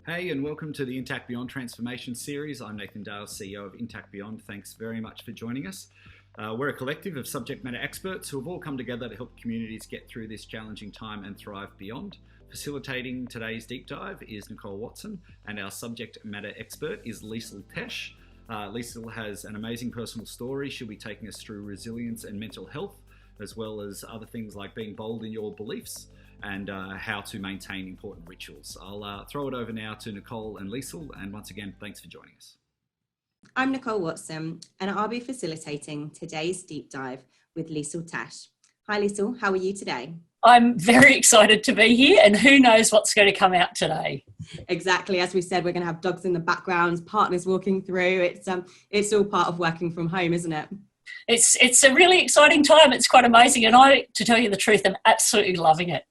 Hey, and welcome to the Intact Beyond Transformation Series. I'm Nathan Dale, CEO of Intact Beyond. Thanks very much for joining us. We're a collective of subject matter experts who have all come together to help communities get through this challenging time and thrive beyond. Facilitating today's deep dive is Nicole Watson, and our subject matter expert is Liesl Tesch. Liesl has an amazing personal story. She'll be taking us through resilience and mental health, as well as other things like being bold in your beliefs and how to maintain important rituals. I'll throw it over now to Nicole and Liesl, and once again, thanks for joining us. I'm Nicole Watson, and I'll be facilitating today's deep dive with Liesl Tesch. Hi Liesl, how are you today? I'm very excited to be here, and who knows what's going to come out today. Exactly, as we said, we're going to have dogs in the background, partners walking through. It's all part of working from home, isn't it? It's a really exciting time. It's quite amazing, and to tell you the truth, I'm absolutely loving it.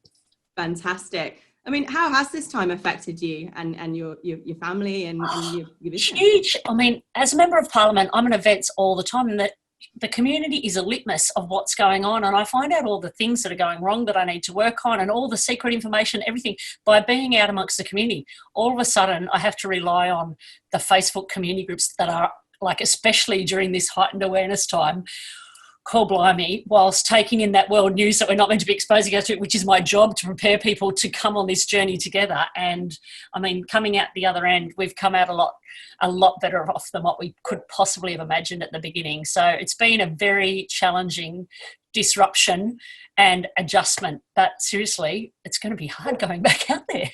Fantastic. I mean, how has this time affected you and your family and your business? Huge. I mean, as a member of Parliament, I'm at events all the time, and the community is a litmus of what's going on, and I find out all the things that are going wrong that I need to work on and all the secret information, everything, by being out amongst the community. All of a sudden, I have to rely on the Facebook community groups that are, like, especially during this heightened awareness time, call blimey, whilst taking in that world news that we're not meant to be exposing us to, which is my job, to prepare people to come on this journey together. And I mean, coming out the other end, we've come out a lot better off than what we could possibly have imagined at the beginning. So it's been a very challenging disruption and adjustment, but seriously, it's going to be hard going back out there.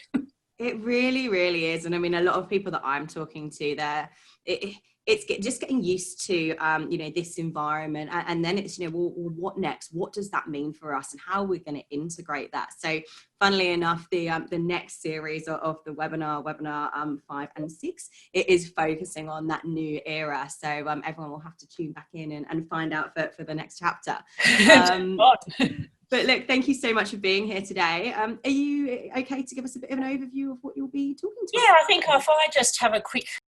It really, really is. And I mean, a lot of people that I'm talking to it's just getting used to, this environment. And then it's, well, what next? What does that mean for us? And how are we going to integrate that? So funnily enough, the next series of the webinar 5 and 6, it is focusing on that new era. So everyone will have to tune back in and find out for the next chapter. But look, thank you so much for being here today. Are you okay to give us a bit of an overview of what you'll be talking to? Yeah, I think if I just have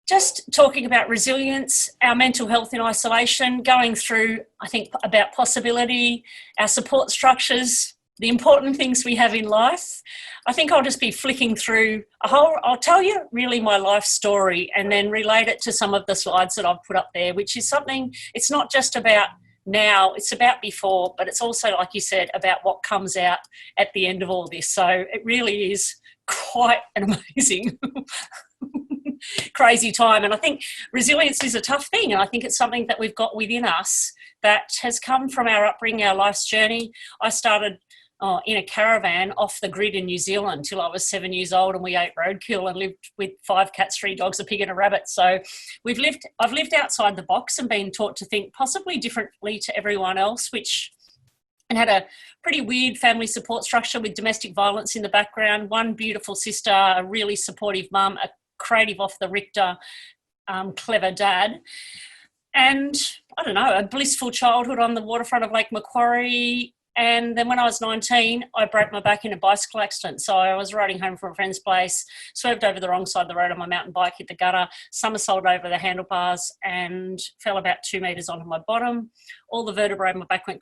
just talking about resilience, our mental health in isolation, going through, I think, about possibility, our support structures, the important things we have in life. I think I'll just be flicking through I'll tell you really my life story and then relate it to some of the slides that I've put up there, which is something, it's not just about now, it's about before, but it's also, like you said, about what comes out at the end of all this. So it really is quite an amazing crazy time. And I think resilience is a tough thing, and I think it's something that we've got within us that has come from our upbringing, our life's journey. I started in a caravan off the grid in New Zealand till I was 7 years old, and we ate roadkill and lived with 5 cats, 3 dogs, a pig and a rabbit. So I've lived outside the box and been taught to think possibly differently to everyone else, and had a pretty weird family support structure with domestic violence in the background, one beautiful sister, a really supportive mum, a creative off the Richter, clever dad, and I don't know, a blissful childhood on the waterfront of Lake Macquarie. And then when I was 19, I broke my back in a bicycle accident. So I was riding home from a friend's place, swerved over the wrong side of the road on my mountain bike, hit the gutter, somersaulted over the handlebars and fell about 2 metres onto my bottom. All the vertebrae in my back went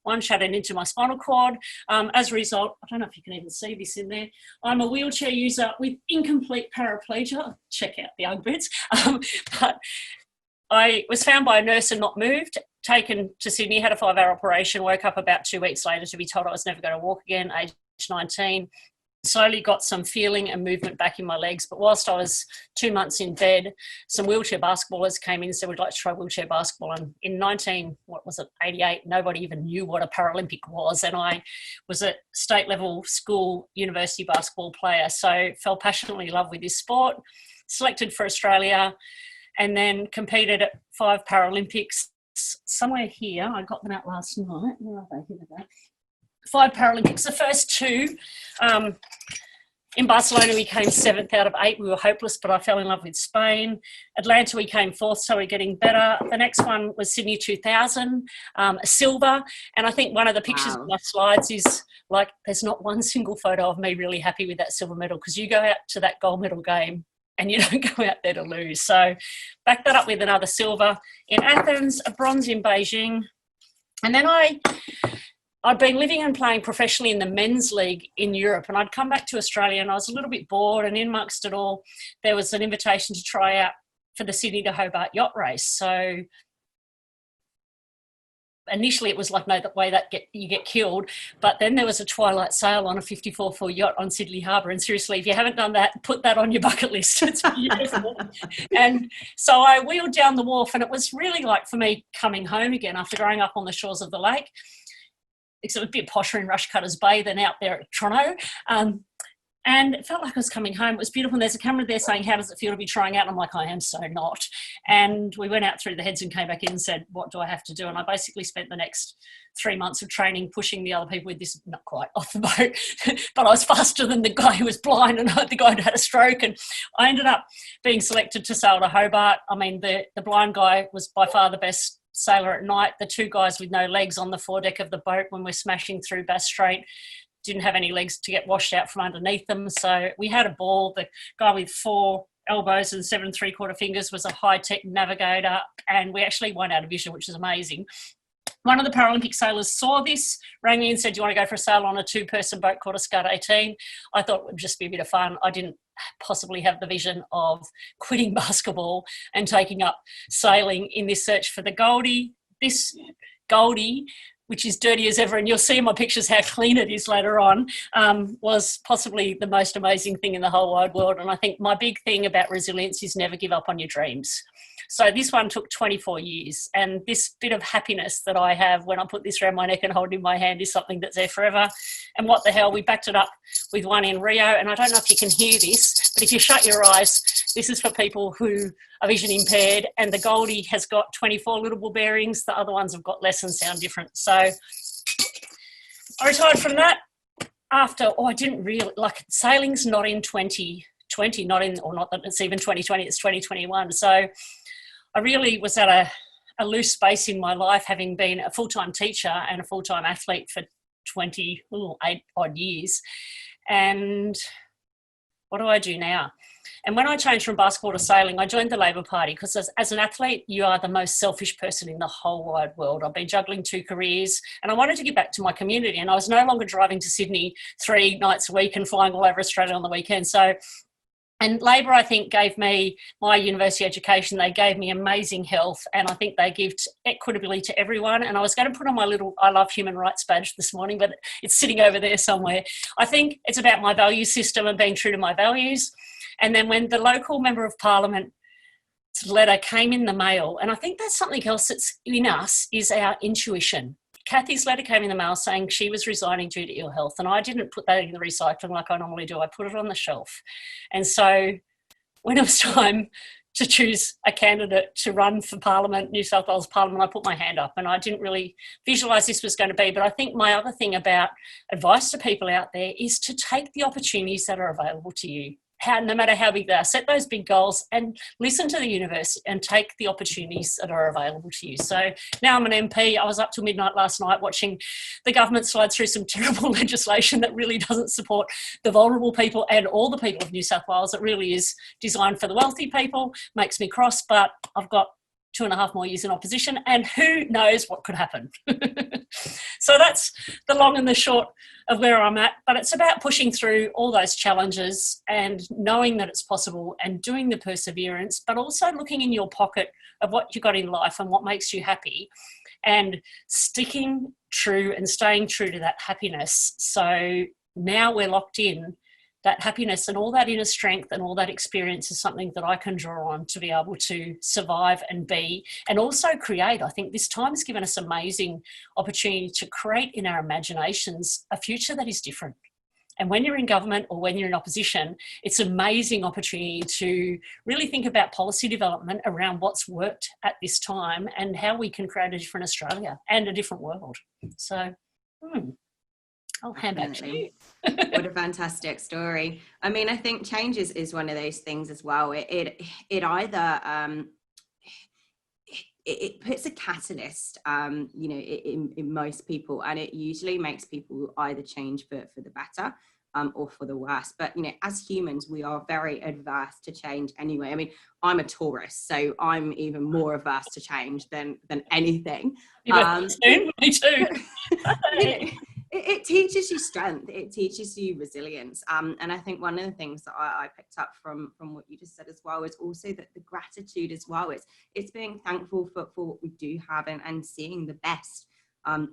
one shattered into my spinal cord. As a result, I don't know if you can even see this in there, I'm a wheelchair user with incomplete paraplegia. Check out the ugly bits. But I was found by a nurse and not moved, taken to Sydney, had a 5-hour operation, woke up about 2 weeks later to be told I was never going to walk again, age 19. Slowly got some feeling and movement back in my legs. But whilst I was 2 months in bed, some wheelchair basketballers came in and said, we'd like to try wheelchair basketball. And in 88, nobody even knew what a Paralympic was. And I was a state level school university basketball player. So fell passionately in love with this sport, selected for Australia, and then competed at 5 Paralympics somewhere here. I got them out last night. Where are they? Here they go. 5 Paralympics, the first 2. In Barcelona, we came 7th out of 8. We were hopeless, but I fell in love with Spain. Atlanta, we came 4th, so we're getting better. The next one was Sydney 2000, silver. And I think one of the pictures of my slides is, like, there's not one single photo of me really happy with that silver medal, because you go out to that gold medal game and you don't go out there to lose. So back that up with another silver in Athens, a bronze in Beijing. And then I I'd been living and playing professionally in the men's league in Europe, and I'd come back to Australia and I was a little bit bored, and in amongst it all, there was an invitation to try out for the Sydney to Hobart yacht race. So initially it was like, no, the way that you get killed. But then there was a twilight sail on a 54-foot yacht on Sydney Harbour. And seriously, if you haven't done that, put that on your bucket list. It's beautiful. And so I wheeled down the wharf, and it was really like for me coming home again after growing up on the shores of the lake. Except a bit posher in Rushcutters Bay than out there at Toronto. And it felt like I was coming home. It was beautiful. And there's a camera there saying, how does it feel to be trying out? And I'm like, I am so not. And we went out through the heads and came back in and said, what do I have to do? And I basically spent the next 3 months of training pushing the other people with this, not quite off the boat, but I was faster than the guy who was blind and the guy who had a stroke. And I ended up being selected to sail to Hobart. I mean, the blind guy was by far the best sailor at night. The two guys with no legs on the foredeck of the boat when we're smashing through Bass Strait didn't have any legs to get washed out from underneath them. So we had a ball. The guy with 4 elbows and 7 3/4 fingers was a high-tech navigator, and we actually won our division, which is amazing. One of the Paralympic sailors saw this, rang me and said, do you want to go for a sail on a 2-person boat called a Scud 18? I thought it would just be a bit of fun. I didn't possibly have the vision of quitting basketball and taking up sailing in this search for the Goldie. This Goldie, which is dirty as ever, and you'll see in my pictures how clean it is later on, was possibly the most amazing thing in the whole wide world. And I think my big thing about resilience is never give up on your dreams. So this one took 24 years, and this bit of happiness that I have when I put this around my neck and hold it in my hand is something that's there forever. And what the hell, we backed it up with one in Rio, and I don't know if you can hear this, but if you shut your eyes, this is for people who are vision impaired, and the Goldie has got 24 little ball bearings. The other ones have got less and sound different. So I retired from that after, I didn't really, like, sailing's not in 2020, not that it's even 2020, it's 2021. So I really was at a loose space in my life, having been a full-time teacher and a full-time athlete for 8 odd years. And what do I do now? And when I changed from basketball to sailing, I joined the Labor Party because as an athlete, you are the most selfish person in the whole wide world. I've been juggling 2 careers, and I wanted to give back to my community. And I was no longer driving to Sydney 3 nights a week and flying all over Australia on the weekend. And Labor, I think, gave me my university education. They gave me amazing health, and I think they give equitably to everyone. And I was going to put on my little I Love Human Rights badge this morning, but it's sitting over there somewhere. I think it's about my value system and being true to my values. And then when the local member of parliament letter came in the mail, and I think that's something else that's in us, is our intuition. Kathy's letter came in the mail saying she was resigning due to ill health, and I didn't put that in the recycling like I normally do. I put it on the shelf. And so when it was time to choose a candidate to run for Parliament, New South Wales Parliament, I put my hand up, and I didn't really visualise this was going to be. But I think my other thing about advice to people out there is to take the opportunities that are available to you. No matter how big they are, set those big goals and listen to the universe and take the opportunities that are available to you. So now I'm an MP. I was up till midnight last night watching the government slide through some terrible legislation that really doesn't support the vulnerable people and all the people of New South Wales. It really is designed for the wealthy people. Makes me cross, but I've got 2.5 more years in opposition, and who knows what could happen. So that's the long and the short of where I'm at, but it's about pushing through all those challenges and knowing that it's possible and doing the perseverance, but also looking in your pocket of what you got in life and what makes you happy, and sticking true and staying true to that happiness. So now we're locked in. That happiness and all that inner strength and all that experience is something that I can draw on to be able to survive and be, and also create. I think this time has given us amazing opportunity to create in our imaginations a future that is different. And when you're in government or when you're in opposition, it's an amazing opportunity to really think about policy development around what's worked at this time and how we can create a different Australia and a different world. So, I'll hand back to you. What a fantastic story. I mean, I think change is one of those things as well. It either it puts a catalyst, in most people, and it usually makes people either change for the better, or for the worse. But, you know, as humans, we are very adverse to change anyway. I mean, I'm a Taurus, so I'm even more averse to change than anything. Me too. It teaches you strength. It teaches you resilience. And I think one of the things that I picked up from what you just said as well is also that the gratitude as well. It's being thankful for what we do have and seeing the best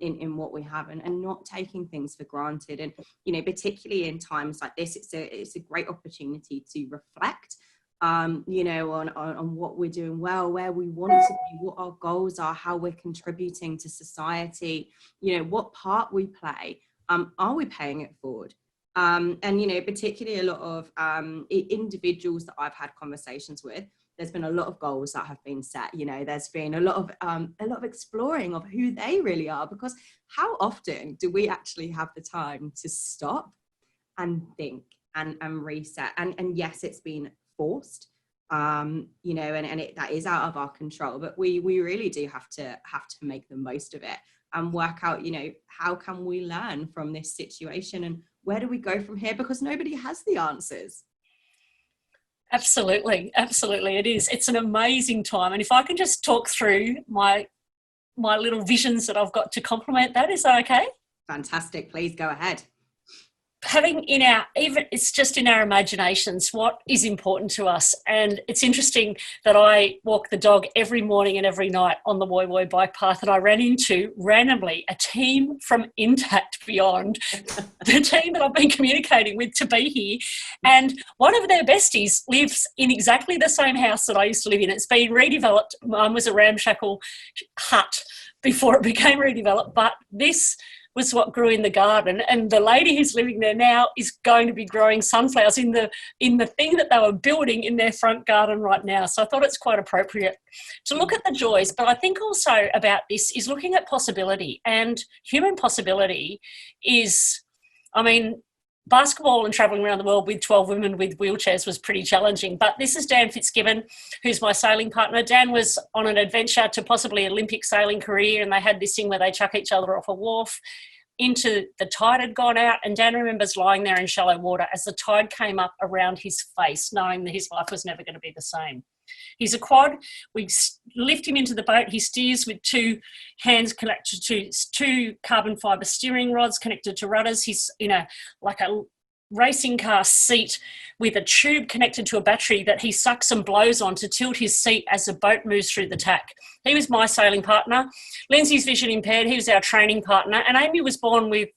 in what we have and not taking things for granted. And, you know, particularly in times like this, it's a great opportunity to reflect, you know, on what we're doing well, where we want to be, what our goals are, how we're contributing to society, you know, what part we play. Are we paying it forward? And, you know, particularly a lot of individuals that I've had conversations with, there's been a lot of goals that have been set. You know, there's been a lot of exploring of who they really are, because how often do we actually have the time to stop and think and reset? And yes, it's been forced, you know, and that is out of our control, but we really do have to make the most of it and work out, you know, how can we learn from this situation and where do we go from here, because nobody has the answers. Absolutely it is. It's an amazing time, and if I can just talk through my little visions that I've got to complement that, is that okay? Fantastic, please go ahead. Having it's just in our imaginations what is important to us. And it's interesting that I walk the dog every morning and every night on the Woy Woy bike path, and I ran into randomly a team from Intact Beyond, the team that I've been communicating with to be here, and one of their besties lives in exactly the same house that I used to live in. It's been redeveloped. Mine was a ramshackle hut before it became redeveloped, but this was what grew in the garden, and the lady who's living there now is going to be growing sunflowers in the thing that they were building in their front garden right now. So I thought it's quite appropriate to look at the joys, but I think also about this is looking at possibility, and human possibility is, I mean, basketball and travelling around the world with 12 women with wheelchairs was pretty challenging. But this is Dan Fitzgibbon, who's my sailing partner. Dan was on an adventure to possibly an Olympic sailing career, and they had this thing where they chuck each other off a wharf into the tide had gone out, and Dan remembers lying there in shallow water as the tide came up around his face, knowing that his life was never going to be the same. He's a quad. We lift him into the boat. He steers with two hands connected to two carbon fibre steering rods connected to rudders. He's in a racing car seat with a tube connected to a battery that he sucks and blows on to tilt his seat as the boat moves through the tack. He was my sailing partner. Lindsay's vision impaired. He was our training partner. And Amy was born with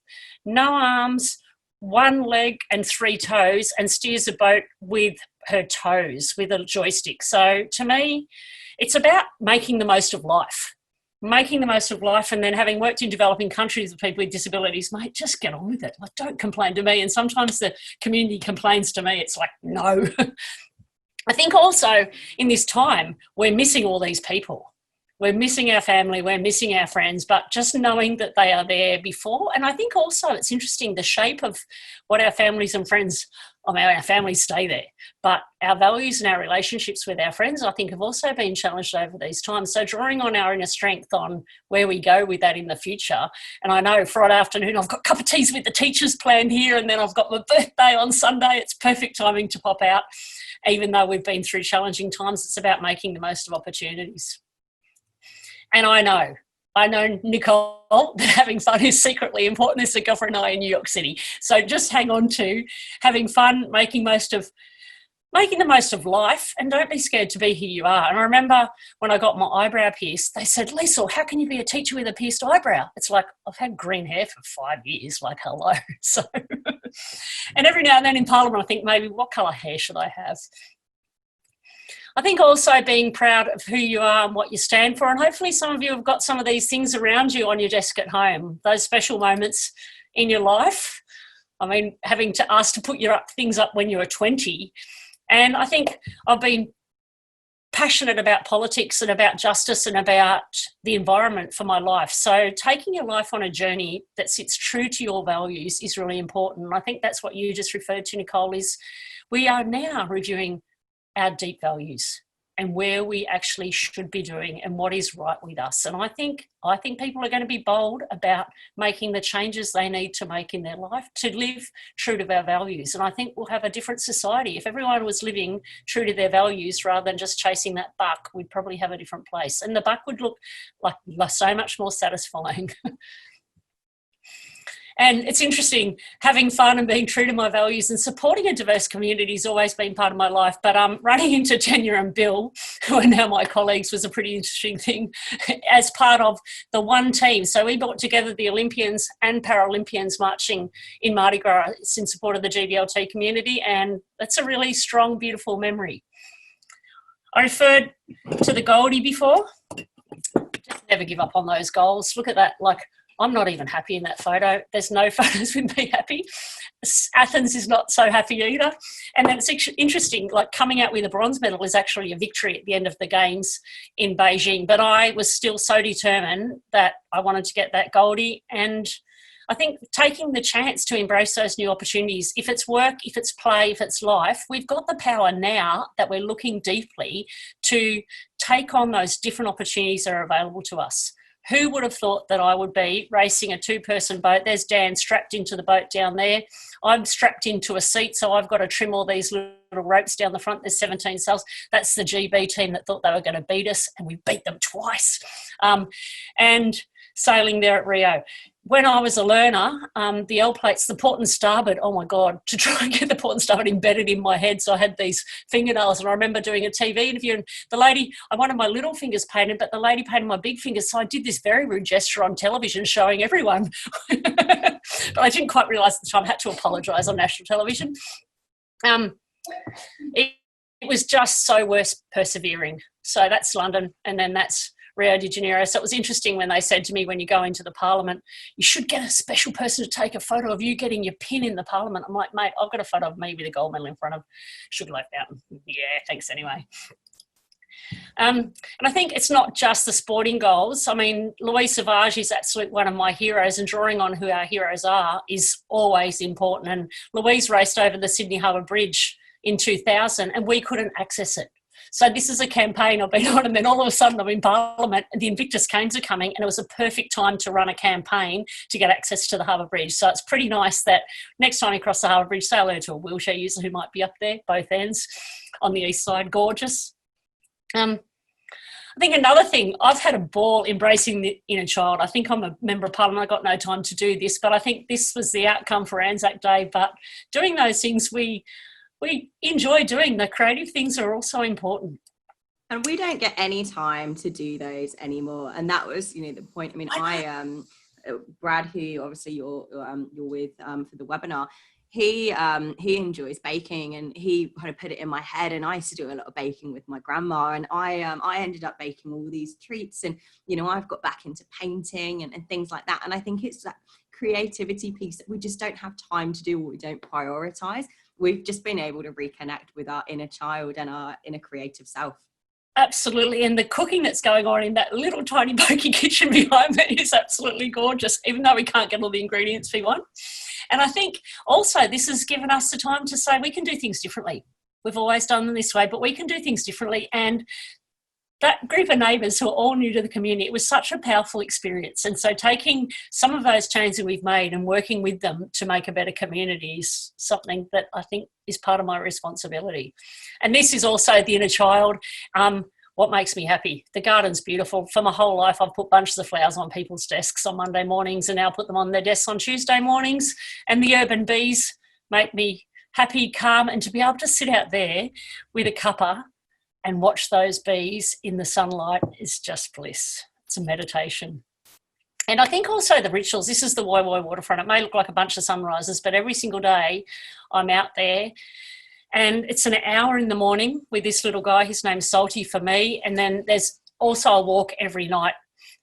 no arms, one leg and three toes, and steers a boat with her toes with a joystick. So to me, it's about making the most of life. And then having worked in developing countries with people with disabilities, mate, just get on with it. Like, don't complain to me. And sometimes the community complains to me. It's like, no. I think also in this time, we're missing all these people. We're missing our family, we're missing our friends, but just knowing that they are there before. And I think also it's interesting, the shape of what our families and friends, I mean, our families stay there, but our values and our relationships with our friends, I think, have also been challenged over these times. So drawing on our inner strength on where we go with that in the future. And I know Friday afternoon, I've got a cup of teas with the teachers planned here, and then I've got my birthday on Sunday. It's perfect timing to pop out. Even though we've been through challenging times, it's about making the most of opportunities. And I know, Nicole, that having fun is secretly important. This is a girlfriend and I in New York City. So just hang on to having fun, making the most of life, and don't be scared to be who you are. And I remember when I got my eyebrow pierced, they said, Liesl, how can you be a teacher with a pierced eyebrow? It's like, I've had green hair for 5 years, like, hello. So, and every now and then in Parliament, I think, maybe what colour hair should I have? I think also being proud of who you are and what you stand for. And hopefully some of you have got some of these things around you on your desk at home, those special moments in your life. I mean, having to ask to put your things up when you were 20. And I think I've been passionate about politics and about justice and about the environment for my life. So taking your life on a journey that sits true to your values is really important. And I think that's what you just referred to, Nicole, is we are now reviewing our deep values. and where we actually should be doing and what is right with us. And I think people are going to be bold about making the changes they need to make in their life to live true to our values. And I think we'll have a different society. If everyone was living true to their values rather than just chasing that buck, we'd probably have a different place. And the buck would look like so much more satisfying. And it's interesting, having fun and being true to my values and supporting a diverse community has always been part of my life. But running into Tanya and Bill, who are now my colleagues, was a pretty interesting thing as part of the one team. So we brought together the Olympians and Paralympians marching in Mardi Gras in support of the GBLT community. And that's a really strong, beautiful memory. I referred to the Goldie before. Just never give up on those goals. Look at that, I'm not even happy in that photo. There's no photos with me happy. Athens is not so happy either. And then it's interesting, coming out with a bronze medal is actually a victory at the end of the games in Beijing. But I was still so determined that I wanted to get that Goldie. And I think taking the chance to embrace those new opportunities, if it's work, if it's play, if it's life, we've got the power now that we're looking deeply to take on those different opportunities that are available to us. Who would have thought that I would be racing a two-person boat? There's Dan strapped into the boat down there. I'm strapped into a seat, so I've got to trim all these little ropes down the front. There's 17 cells. That's the GB team that thought they were going to beat us, and we beat them twice. And sailing there at Rio. When I was a learner, the L plates, the port and starboard, oh my God, to try and get the port and starboard embedded in my head. So I had these fingernails, and I remember doing a TV interview, and the lady, I wanted my little fingers painted, but the lady painted my big fingers. So I did this very rude gesture on television showing everyone. But I didn't quite realise at the time I had to apologise on national television. It was just so worth persevering. So that's London, and then that's Rio de Janeiro. So it was interesting when they said to me, when you go into the parliament, you should get a special person to take a photo of you getting your pin in the parliament. I'm like, mate, I've got a photo of me with a gold medal in front of Sugar Loaf Mountain. Yeah, thanks anyway. And I think it's not just the sporting goals. I mean, Louise Savage is absolutely one of my heroes, and drawing on who our heroes are is always important. And Louise raced over the Sydney Harbour Bridge in 2000 and we couldn't access it. So this is a campaign I've been on, and then all of a sudden I'm in Parliament and the Invictus Games are coming, and it was a perfect time to run a campaign to get access to the Harbour Bridge. So it's pretty nice that next time you cross the Harbour Bridge, say hello to a wheelchair user who might be up there, both ends on the east side. Gorgeous. I think another thing, I've had a ball embracing the inner child. I think I'm a member of Parliament. I got no time to do this, but I think this was the outcome for Anzac Day. But doing those things, we enjoy doing. The creative things are also important. And we don't get any time to do those anymore. And that was, the point. I mean, Brad, who obviously you're with for the webinar, he enjoys baking, and he kind of put it in my head. And I used to do a lot of baking with my grandma, and I ended up baking all these treats. And I've got back into painting and things like that. And I think it's that creativity piece that we just don't have time to do, or we don't prioritize. We've just been able to reconnect with our inner child and our inner creative self. Absolutely. And the cooking that's going on in that little tiny pokey kitchen behind me is absolutely gorgeous, even though we can't get all the ingredients we want. And I think also this has given us the time to say we can do things differently. We've always done them this way, but we can do things differently. And that group of neighbours who are all new to the community, it was such a powerful experience. And so taking some of those changes we've made and working with them to make a better community is something that I think is part of my responsibility. And this is also the inner child. What makes me happy? The garden's beautiful. For my whole life, I've put bunches of flowers on people's desks on Monday mornings, and now put them on their desks on Tuesday mornings. And the urban bees make me happy, calm, and to be able to sit out there with a cuppa and watch those bees in the sunlight is just bliss. It's a meditation. And I think also the rituals, this is the Wai Wai waterfront. It may look like a bunch of sunrises, but every single day I'm out there, and it's an hour in the morning with this little guy. His name's Salty for me. And then there's also a walk every night.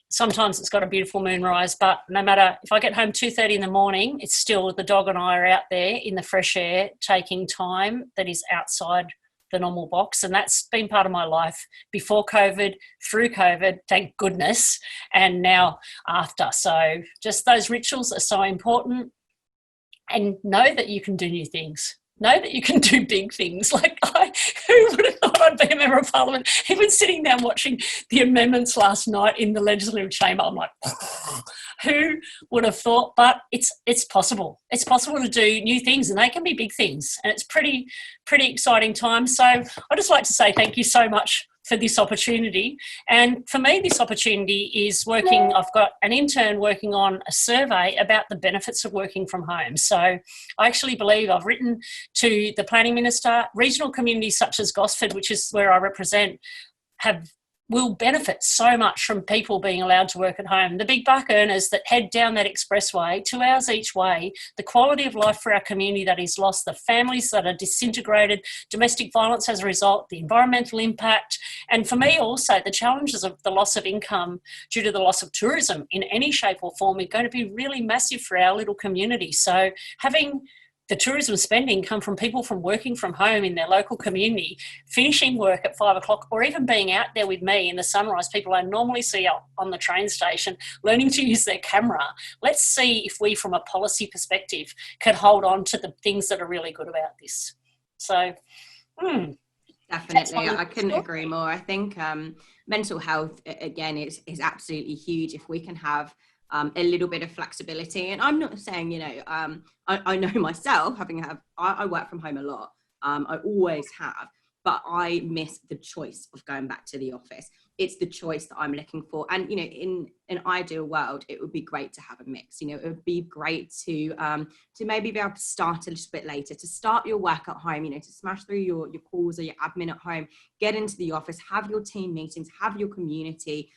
Sometimes it's got a beautiful moonrise, but no matter, if I get home 2:30 in the morning, it's still the dog and I are out there in the fresh air, taking time that is outside the normal box. And that's been part of my life before COVID, through COVID, thank goodness, and now after. So just those rituals are so important. And know that you can do new things. Know that you can do big things. Who would have thought thought I'd be a member of parliament. Even sitting down watching the amendments last night in the legislative chamber, I'm like, who would have thought? But it's possible. It's possible to do new things, and they can be big things. And it's pretty exciting time. So I'd just like to say thank you so much for this opportunity. And for me, this opportunity is working, I've got an intern working on a survey about the benefits of working from home. So I actually believe I've written to the planning minister, regional communities such as Gosford, which is where I represent, will benefit so much from people being allowed to work at home. The big buck earners that head down that expressway 2 hours each way, the quality of life for our community that is lost, the families that are disintegrated, domestic violence as a result, the environmental impact, and for me also the challenges of the loss of income due to the loss of tourism in any shape or form are going to be really massive for our little community. So having the tourism spending come from people from working from home in their local community, finishing work at 5 o'clock, or even being out there with me in the sunrise, people I normally see on the train station, learning to use their camera. Let's see if we, from a policy perspective, can hold on to the things that are really good about this. So, definitely, I couldn't agree more. I think mental health, again, is absolutely huge. If we can have a little bit of flexibility, and I'm not saying, I know myself, I work from home a lot. I always have, but I miss the choice of going back to the office. It's the choice that I'm looking for. And, in an ideal world, it would be great to have a mix. It would be great to maybe be able to start a little bit later, to start your work at home, to smash through your calls or your admin at home, get into the office, have your team meetings, have your community,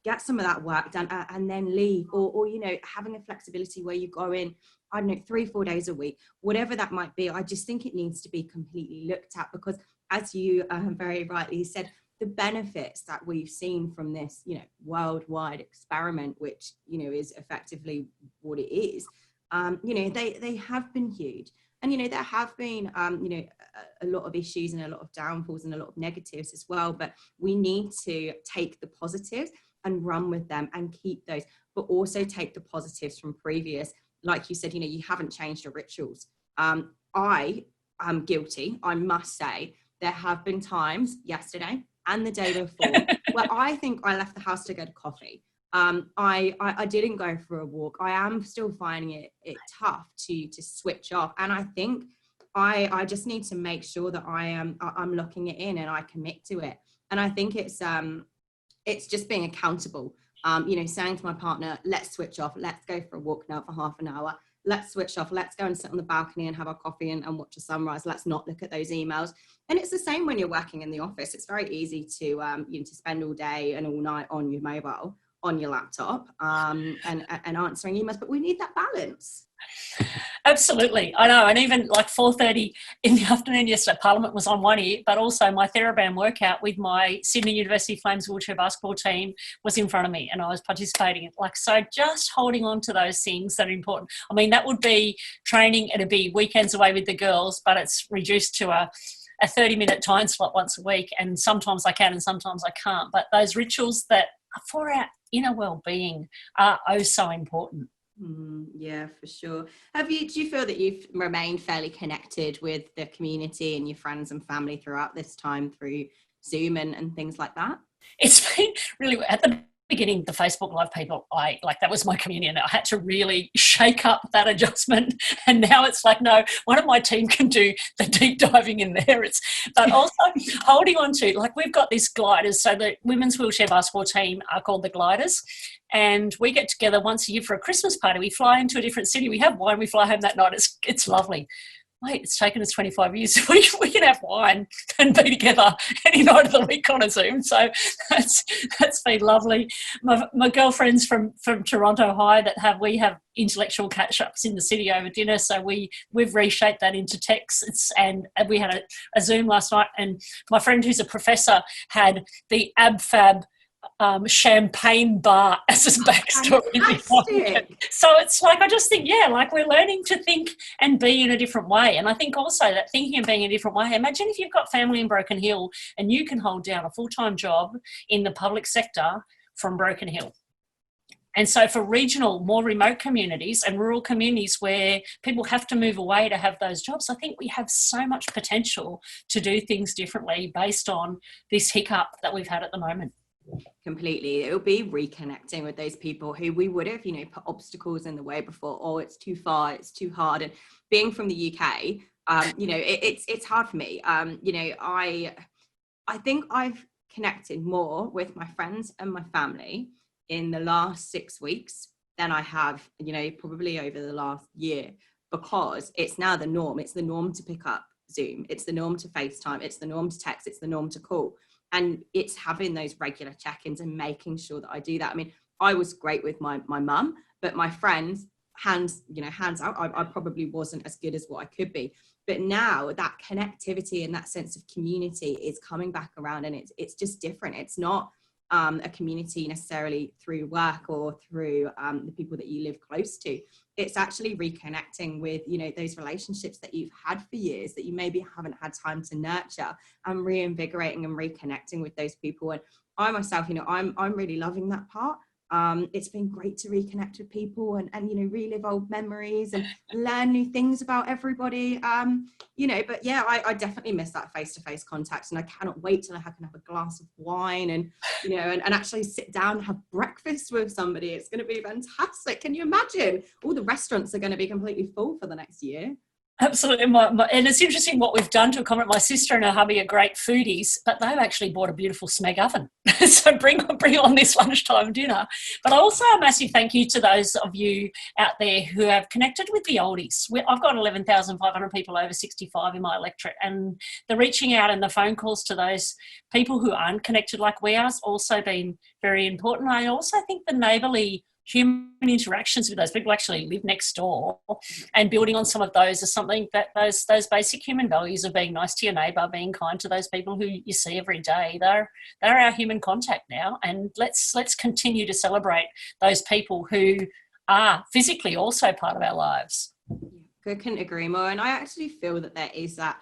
get some of that work done and then leave, or having a flexibility where you go in, I don't know, 3-4 days a week, whatever that might be. I just think it needs to be completely looked at, because as you very rightly said, the benefits that we've seen from this, worldwide experiment, which, is effectively what it is, they have been huge. And, there have been, a lot of issues and a lot of downfalls and a lot of negatives as well. But we need to take the positives and run with them and keep those, but also take the positives from previous. Like you said, you haven't changed your rituals. I am guilty, I must say. There have been times yesterday and the day before where I think I left the house to get a coffee. I didn't go for a walk. I am still finding it tough to switch off. And I think I just need to make sure that I'm locking it in and I commit to it. And I think it's just being accountable. Saying to my partner, let's switch off. Let's go for a walk now for half an hour. Let's switch off. Let's go and sit on the balcony and have our coffee and watch a sunrise. Let's not look at those emails. And it's the same when you're working in the office. It's very easy to to spend all day and all night on your mobile, on your laptop, and answering emails. But we need that balance. Absolutely, I know. And even like 4:30 in the afternoon yesterday, Parliament was on one ear, but also my TheraBand workout with my Sydney University Flames wheelchair basketball team was in front of me, and I was participating in it. So just holding on to those things that are important. I mean, that would be training, it'd be weekends away with the girls, but it's reduced to a 30-minute time slot once a week, and sometimes I can and sometimes I can't. But those rituals that are for our inner well-being are oh so important. Yeah, for sure. Do you feel that you've remained fairly connected with the community and your friends and family throughout this time through Zoom and things like that? It's been really, at the beginning, the Facebook Live people, that was my community, and I had to really shake up that adjustment. And now it's like, no, one of my team can do the deep diving in there. But also holding on to, we've got these gliders. So the women's wheelchair basketball team are called the Gliders. And we get together once a year for a Christmas party. We fly into a different city. We have wine. We fly home that night. It's lovely. Wait, it's taken us 25 years. We can have wine and be together any night of the week on a Zoom. So that's been lovely. My girlfriends from Toronto High we have intellectual catch-ups in the city over dinner. So we've reshaped that into texts. And we had a Zoom last night. And my friend who's a professor had the AbFab champagne bar as his backstory. So it's I just think, we're learning to think and be in a different way. And I think also that thinking and being in a different way, imagine if you've got family in Broken Hill and you can hold down a full-time job in the public sector from Broken Hill. And so for regional, more remote communities and rural communities where people have to move away to have those jobs, I think we have so much potential to do things differently based on this hiccup that we've had at the moment. Completely. It'll be reconnecting with those people who we would have, put obstacles in the way before. Oh, it's too far, it's too hard. And being from the UK, it's hard for me. I think I've connected more with my friends and my family in the last 6 weeks than I have, probably over the last year, because it's now the norm. It's the norm to pick up Zoom. It's the norm to FaceTime. It's the norm to text. It's the norm to call. And it's having those regular check-ins and making sure that I do that. I mean, I was great with my mum, but my friends, hands out, I probably wasn't as good as what I could be. But now that connectivity and that sense of community is coming back around, and it's just different. It's not a community necessarily through work or through the people that you live close to. It's actually reconnecting with, those relationships that you've had for years that you maybe haven't had time to nurture, and reinvigorating and reconnecting with those people. And I myself, I'm really loving that part. It's been great to reconnect with people and relive old memories and learn new things about everybody. But yeah, I definitely miss that face-to-face contact, and I cannot wait till I can have a glass of wine and and actually sit down and have breakfast with somebody. It's going to be fantastic. Can you imagine? All the restaurants are going to be completely full for the next year. Absolutely. And it's interesting what we've done to accommodate. My sister and her hubby are great foodies, but they've actually bought a beautiful Smeg oven. So bring on this lunchtime dinner. But also a massive thank you to those of you out there who have connected with the oldies. I've got 11,500 people over 65 in my electorate, and the reaching out and the phone calls to those people who aren't connected like we are has also been very important. I also think the neighbourly human interactions with those people actually live next door, and building on some of those is something that those basic human values of being nice to your neighbour, being kind to those people who you see every day, they're our human contact now. And let's continue to celebrate those people who are physically also part of our lives. I couldn't agree more. And I actually feel that there is that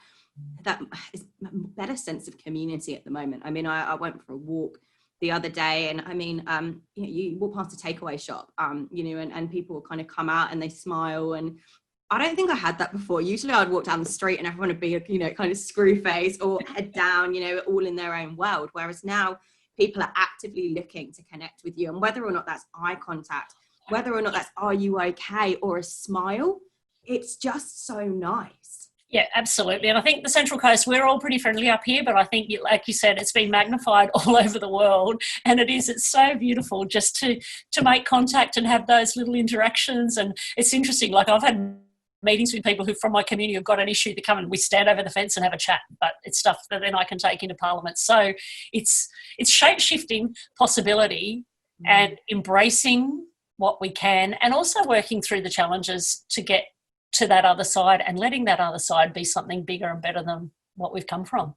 is a better sense of community at the moment. I mean, I went for a walk the other day, and I mean, you walk past a takeaway shop, and people will kind of come out and they smile, and I don't think I had that before. Usually I'd walk down the street and everyone would be, kind of screw face or head down, all in their own world. Whereas now people are actively looking to connect with you, and whether or not that's eye contact, whether or not that's are you okay, or a smile, it's just so nice. Yeah, absolutely. And I think the Central Coast, we're all pretty friendly up here, but I think, like you said, it's been magnified all over the world. And it's so beautiful just to make contact and have those little interactions. And it's interesting, like I've had meetings with people who from my community have got an issue, they come and we stand over the fence and have a chat, but it's stuff that then I can take into Parliament. So it's shape-shifting possibility and embracing what we can, and also working through the challenges to get to that other side, and letting that other side be something bigger and better than what we've come from.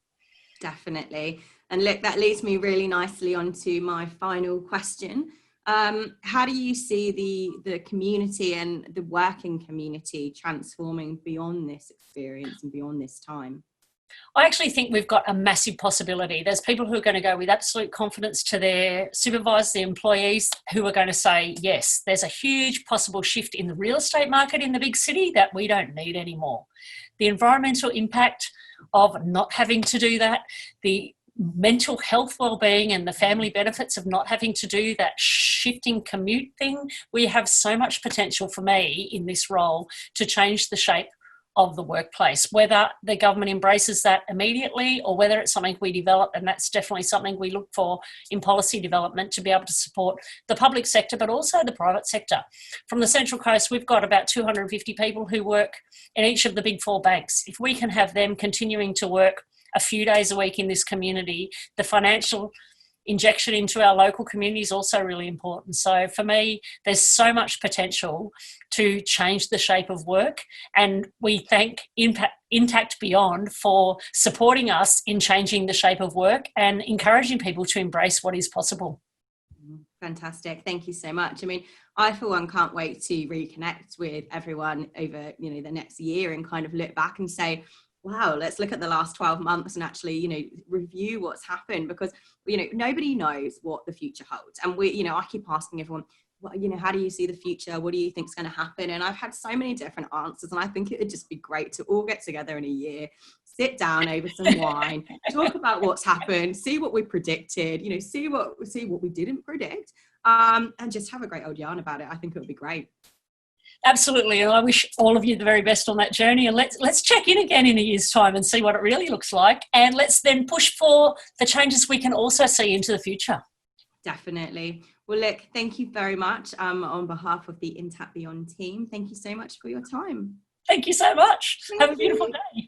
Definitely. And look, that leads me really nicely onto my final question. How do you see the community and the working community transforming beyond this experience and beyond this time? I actually think we've got a massive possibility. There's people who are going to go with absolute confidence to their supervisors, the employees, who are going to say, yes, there's a huge possible shift in the real estate market in the big city that we don't need anymore. The environmental impact of not having to do that, the mental health well-being and the family benefits of not having to do that shifting commute thing. We have so much potential for me in this role to change the shape of the workplace, whether the government embraces that immediately or whether it's something we develop, and that's definitely something we look for in policy development to be able to support the public sector but also the private sector. From the Central Coast, we've got about 250 people who work in each of the big four banks. If we can have them continuing to work a few days a week in this community, the financial injection into our local community is also really important. So for me, there's so much potential to change the shape of work, and we thank Intact Beyond for supporting us in changing the shape of work and encouraging people to embrace what is possible. Fantastic. Thank you so much. I mean, I for one can't wait to reconnect with everyone over, the next year and kind of look back and say, wow, let's look at the last 12 months and actually, review what's happened, because, nobody knows what the future holds. And I keep asking everyone, how do you see the future? What do you think is going to happen? And I've had so many different answers, and I think it would just be great to all get together in a year, sit down over some wine, talk about what's happened, see what we predicted, see what we didn't predict, and just have a great old yarn about it. I think it would be great. Absolutely, and I wish all of you the very best on that journey. And let's check in again in a year's time and see what it really looks like. And let's then push for the changes we can also see into the future. Definitely. Well, look, thank you very much on behalf of the Intact Beyond team. Thank you so much for your time. Thank you so much. Have a beautiful day.